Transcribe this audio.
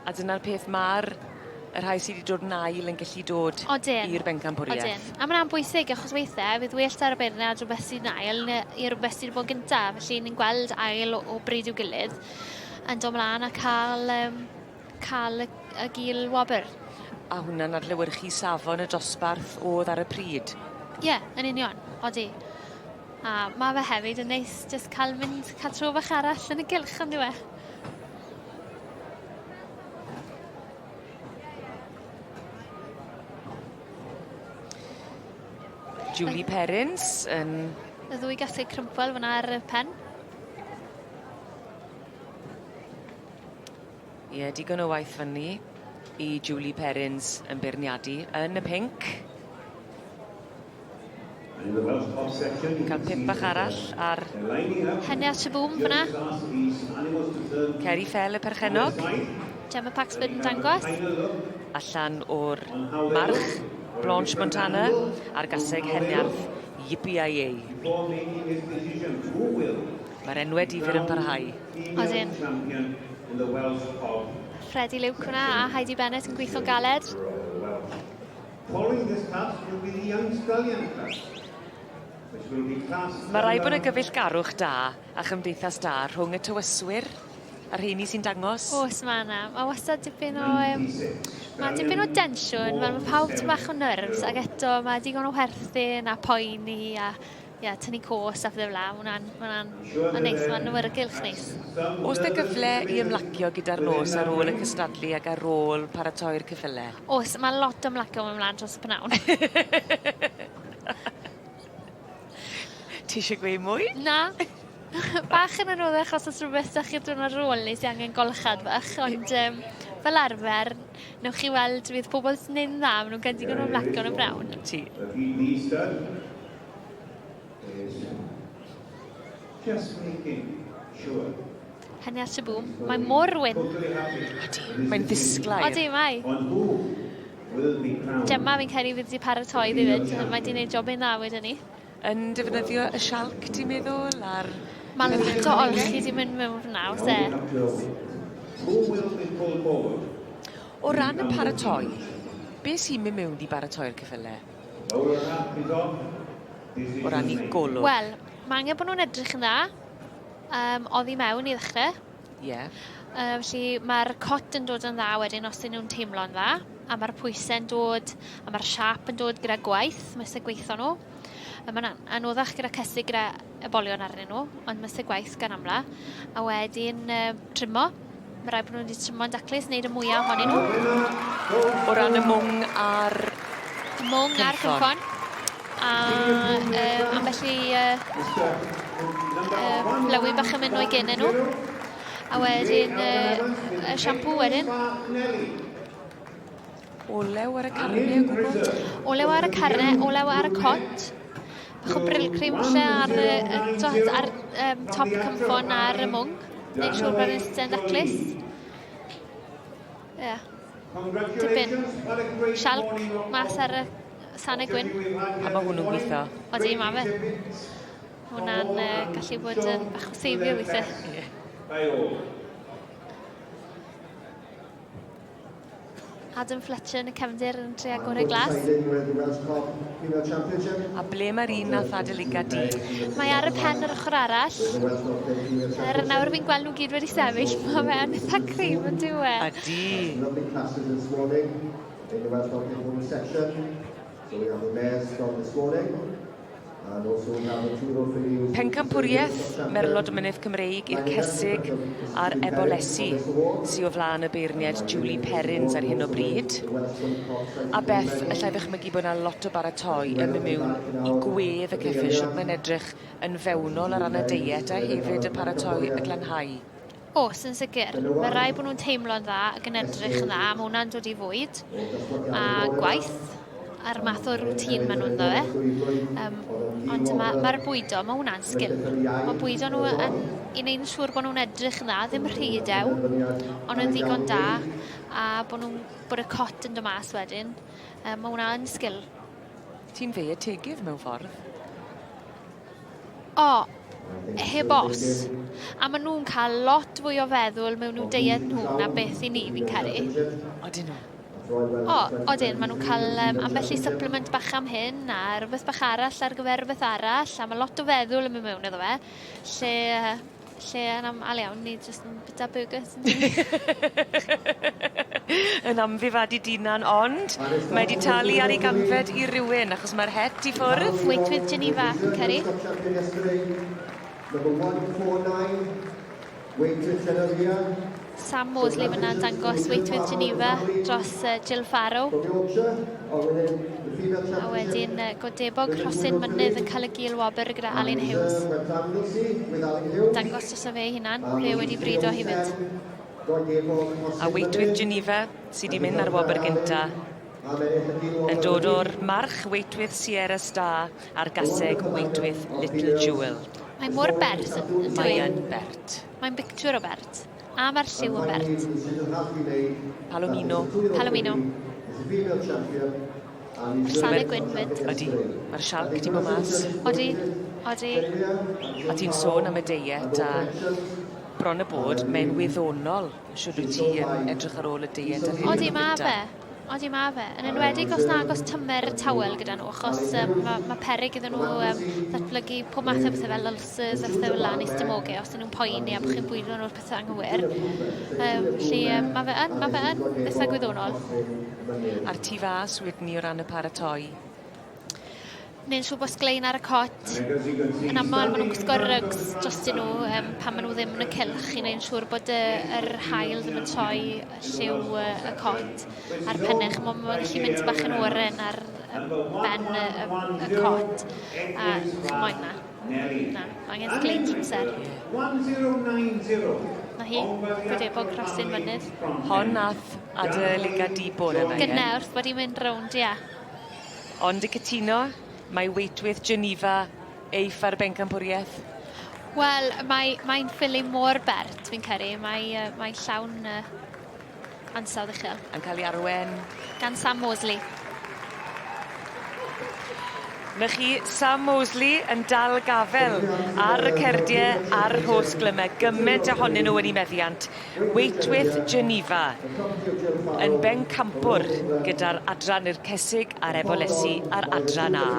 A dyna'r peth mae'r rhai sydd wedi dod yn ail yn gallu dod i'r bencampwriaeth. A mae'n bwysig achos weithiau, fydd well ar y beirniad rhywbeth sy'n ail i rhywbeth sydd wedi bod gyntaf. Felly ni'n gweld ail o bryd i'w gilydd yn dod mlaen a cael y gil wobr. A hwnna'n adlewyrchu safon y dosbarth oedd ar y pryd. Ie, yn union, odi. A mae fe hefyd yn neis jyst cael tro bach arall yn y gylch am diwe. Julie Perrins yn... Y ddwy gasglu crympel fyna ar y pen. Ie, digon o waith fyny i Julie Perrins yn beirniadu yn y pinc. Cael pip bach arall ar... Henne at y bwm fyna. Ceri Fel y perchenog. Gemma Paxford yn dangos. Allan o'r march, Blanche Montana, a'r gaseg heniarth Yippee-Yay. Mae'r enwau difyr yn parhau. Odyn. Freddie Luke hwnna a Heidi Bennett yn gweithio'n galed. Mae rai bod y gyfeillgarwch da a chymdeithas da rhwng y tywyswyr a'r rheini sy'n dangos. Oes, mae yna. Mae wastad dipyn o... Mae dipyn o densiwn, mae pawb ty bach o nerfs, ac eto mae digon o werthin a poeni a tynnu cos a fydde fla. Mae hwnna'n neis, mae'n awyrgylch neis. Oes da gyfle i ymlacio gyda'r nos ar ôl y cystadlu ac ar ôl paratoi'r cyffyle? Oes, mae lot o ymlacio mewn mlaen dros y pnawn. Ti eisiau gweud mwy? Na. Bach yn anodd achos os rhywbeth ydych chi'n dod ar ôl ni sy'n angen golchad bach, ond fel arfer, newch chi weld fydd pobl sy'n neud dda, maen nhw'n gyndig o'n ymlacio yn y brawn. Ti. Hynny at y bwm, mae mor wyn. Mae'n ddisglair. Odi, mae. Gemma fi'n cael ei fydd i paratoi ddifyd, mae di wneud job ein dda wedyn ni. Yn defnyddio y sialc, ti'n meddwl, ar... Mae lot o olchi di mynd mewn fyna, os e. O ran y paratoi, beth sy'n mynd mewn i baratoi'r cyffyle? O ran i golwg? Wel, mae angen bod nhw'n edrych yn dda. Oddi mewn i ddechrau. Ie. Felly mae'r cot yn dod yn dda wedyn os dyn nhw'n teimlo'n dda. A mae'r pwysau'n dod, a mae'r siap yn dod gyda gwaith, mae sy'n gweithio nhw. Mae'n anoddach gyda cysu gyda y bolion arnyn nhw, ond mae sy'n gwaith gan amla. A wedyn trymo. Mae rai bod nhw wedi trymo'n daclus, wneud y mwyaf ohonyn nhw. O ran y mwng a'r... Y mwng a'r cymffon. A ambell i lywi bach yn mynd o'i gynnu nhw. A wedyn y siampw wedyn. Olew ar y carne o gwbl? Olew ar y carne, olew ar y cot. Bach o brill cream lle ar top cymffon ar y mwng. Neu siwr bod yn ystod daclus. Ie. Dipyn. Sialc mas ar y sanau gwyn. A mae hwnnw'n gweithio? Odi, mae fe. Hwna'n gallu bod yn bach o seifio weithiau. Adam Fletcher yn y cefndir yn tre agor y glas. A ble mae'r un nath adeilga di? Mae ar y pen yr ochr arall. Nawr fi'n gweld nhw gyd wedi sefyll. Mae fe yn eitha cream yn diwe. A di. Pencampwriaeth Merlod Mynydd Cymreig i'r cesig a'r ebolesu sy'n o flaen y beirniad Julie Perrins ar hyn o bryd. A Beth, allai ddychmygu bod yna lot o baratoi yn mynd mewn i gwedd y cyffil, siwt mae'n edrych yn fewnol ar ran y deiet a hefyd y paratoi y glanhau. Oes, yn sicr. Mae rai bod nhw'n teimlo'n dda ac yn edrych yn dda, mae hwnna'n dod i fwyd. A gwaith a'r math o rŵtîn maen nhw'n ddo e. Ond mae'r bwydo, mae hwnna'n sgil. Mae bwydo nhw yn wneud yn siŵr bod nhw'n edrych yn dda, ddim rhydew, ond yn ddigon da, a bod y cot yn dod mas wedyn. Mae hwnna'n sgil. Ti'n fe y tegydd mewn ffordd? O, heb os. A maen nhw'n cael lot fwy o feddwl mewn nhw deiet nhw na beth I ni fi'n caru. Odyn nhw. Odyn, maen nhw'n cael ambell I supplement bach am hyn a rhywbeth bach arall ar gyfer rhywbeth arall a mae lot o feddwl yn mynd mewn iddo fe. Lle yn aml iawn ni jyst yn bita burgers. Yn amddifadu dinan, ond mae wedi talu ar ei ganfed I rywun achos mae'r het I ffwrdd. Weithwydd Geneva, fi'n caru. Sam Mosley fyna'n dangos weithwydd Geneva dros Jill Farrow. A wedyn Godebog Rhosyn Mynydd yn cael y gil wobr gyda Alun Hughes. Dangos dros y fe hunan, fe wedi brido hefyd. A weithwydd Geneva sydd wedi mynd ar wobr gynta yn dod o'r march weithwydd Sierra Star a'r gaseg weithwydd Little Jewel. Mae mor bert yn Mae'n bert. Mae'n bictiwr o bert. A mae'r lliw o bert. Palomino. Sale Gwynfyd. Ydy, mae'r sialc di bod mas. Odi. A ti'n sôn am y deiet a bron y bod, mae'n wyddonol siwr wyt ti yn edrych ar ôl y deiet ar hyn. Odi ma fe. Yn enwedig os na agos tymer tawel gyda nhw, achos mae peryg iddyn nhw ddatblygu pob math o bethau fel ulcers a phethau fel lan I stomogau os ydyn nhw'n poeni a bych chi'n bwydo nhw'r pethau anghywir. Felly mae fe yn bethau gwyddonol. A'r tu fas wedyn ni o ran y paratoi. Neu'n siŵr bod sglein ar y cot. Yn aml maen nhw'n gwisgo rugs drostyn nhw pan maen nhw ddim yn y cylch I neu'n siŵr bod yr haul ddim yn troi lliw y cot a'r pennech. Mae'n gallu mynd bach yn oren ar ben y cot. A moyn na. Na, angen sglein trwser. Na hi, Godebog Rhosyn Mynydd. Hon nath adael I gadi bore yna. Gyda wrth bod I'n mynd rownd, ia. Ond y cytuno, mae weithwydd Geneva eiff ar Pencampwriaeth. Wel, mae'n ffili mor bert, fi'n caru. Mae'n llawn ansawdd uchel. Yn cael ei arwen. Gan Sam Mosley. Na chi, Sam Mosley yn dal gafel ar y cerdiau a'r hos glymau. Gymaint ohonyn nhw yn ei meddiant. Weithwydd Geneva yn bencampwr gyda'r adran i'r cesig a'r ebolesi a'r adran A.